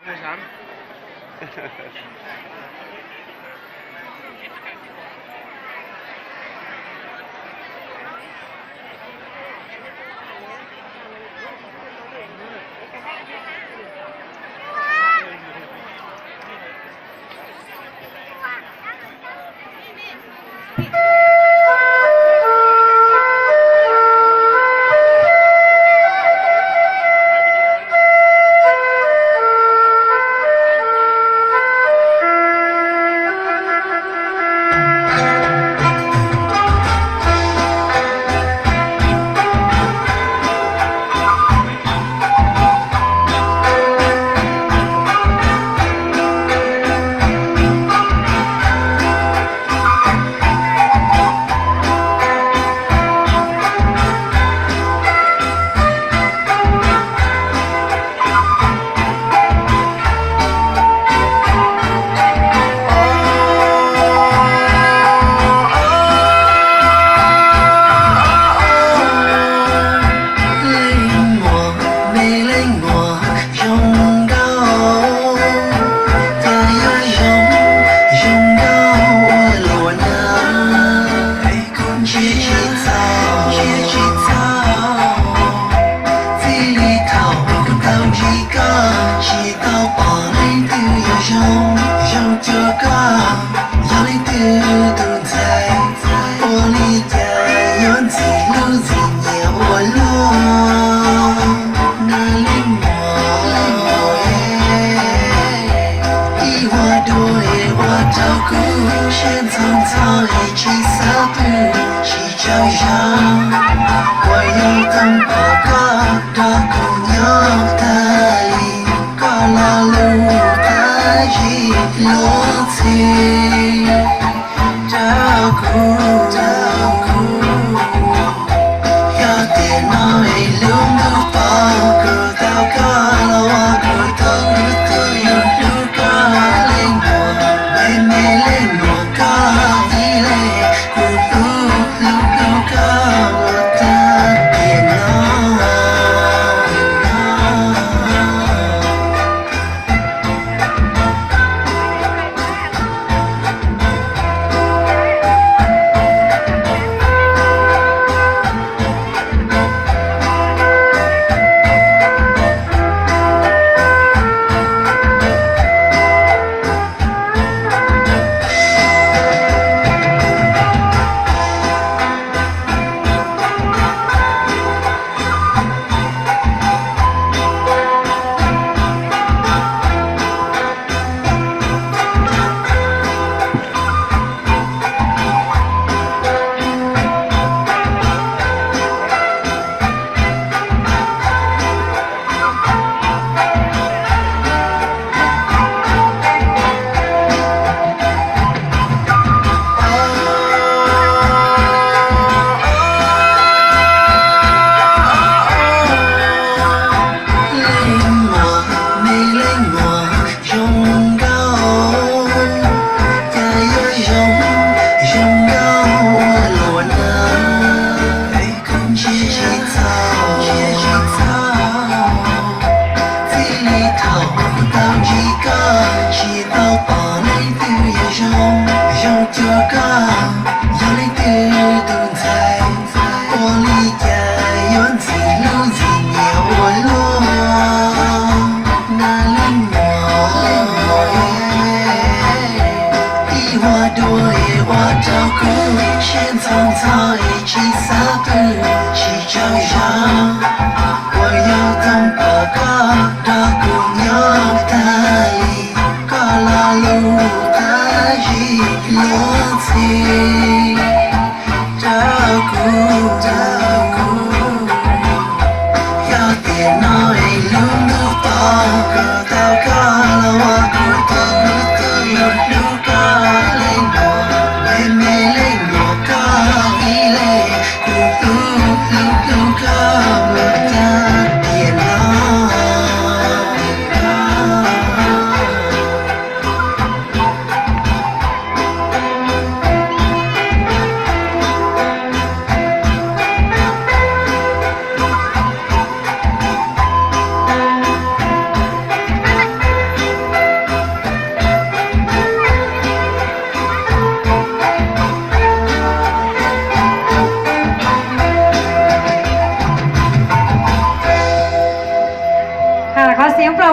13.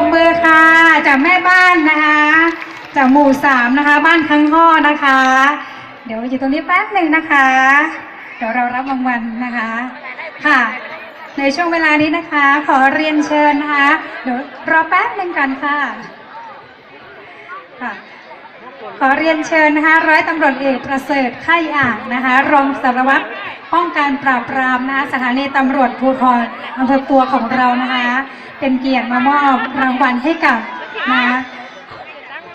บมือค่ะจากแม่บ้านนะคะจากหมู่3นะคะบ้านคังห่อนะคะเดี๋ยวอยู่ตรงนี้แป๊บหนึ่งนะคะเดี๋ยวเรารับรางวัลนะคะค่ะในช่วงเวลานี้นะคะขอเรียนเชิญนะคะเดี๋ยวรอแป๊บหนึ่งกันค่ะค่ะขอเรียนเชิญนะคะร้อยตำรวจเอกประเสริฐไข่อ่างนะคะรองสารวัตรป้องกันปราบปรามนะคะสถานีตำรวจภูธรอำเภอปัวของเรานะคะเป็นเกียรติมามอบรางวัลให้กับนะคะ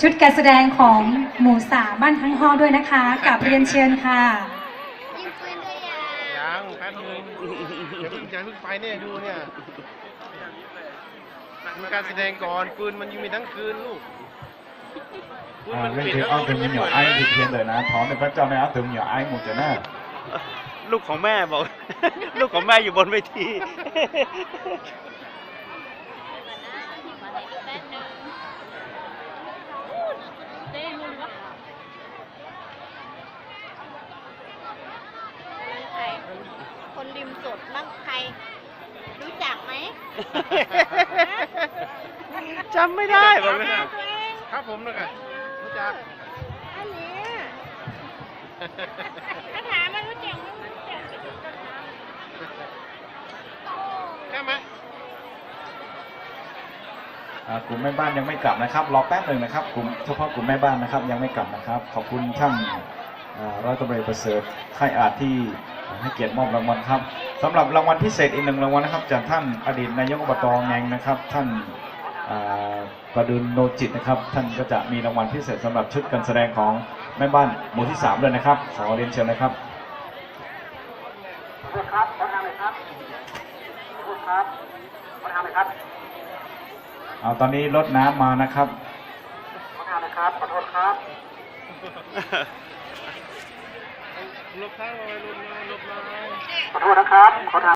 ชุดการแสดงของหมู่3บ้านทั้งห้อด้วยนะคะกับเรียนเชิญค่ะยิงปืนด้วยยังแป๊บนึงอย่าเพิ่งไปเนี่ยดูเนี่ยมีการแสดงก่อนปืนมันยิงมีทั้งคืนลูกเล่นเพลงอ้อมถึงเหนียวไอ้ผิดเพี้ยนเลยนะท้องในพระเจ้าในอ้อมถึงเหนียวไอ้หมดจะหน้าลูกของแม่บอก ลูกของแม่อยู่บนเวทีคนริมสดบ้างใครรู้จักไหม จำไม่ได้บอกไม่ได้ ครับผมนะกันรู้จักอันนี้ถ้าถามมันรู้จักไม่รู้จักใช่ไหมกลุ่มแม่บ้านยังไม่กลับนะครับรอแป๊บหนึ่งนะครับกลุ่มเฉพาะกลุ่มแม่บ้านนะครับยังไม่กลับนะครับขอบคุณท่านร้อยตำรวจเอกประเสริฐไข่อาจที่ให้เกียรติมอบรางวัลครับสำหรับรางวัลพิเศษอีก1รางวัลนะครับจากท่านอดีตนายกอบต.แงงนะครับท่านประดุลโนจิตนะครับท่านก็จะมีรางวัลพิเศษสำหรับชุดการแสดงของแม่บ้านหมู่ที่3ด้วยนะครับขอเรียนเชิญนะครับครับขอทำเลยครับครับขอทำเลยครับตอนนี้รถน้ำมานะครับขอทำเลยครับขอโทษครับลบท้ายไว้ลบมาขอโทษนะครับขอทำ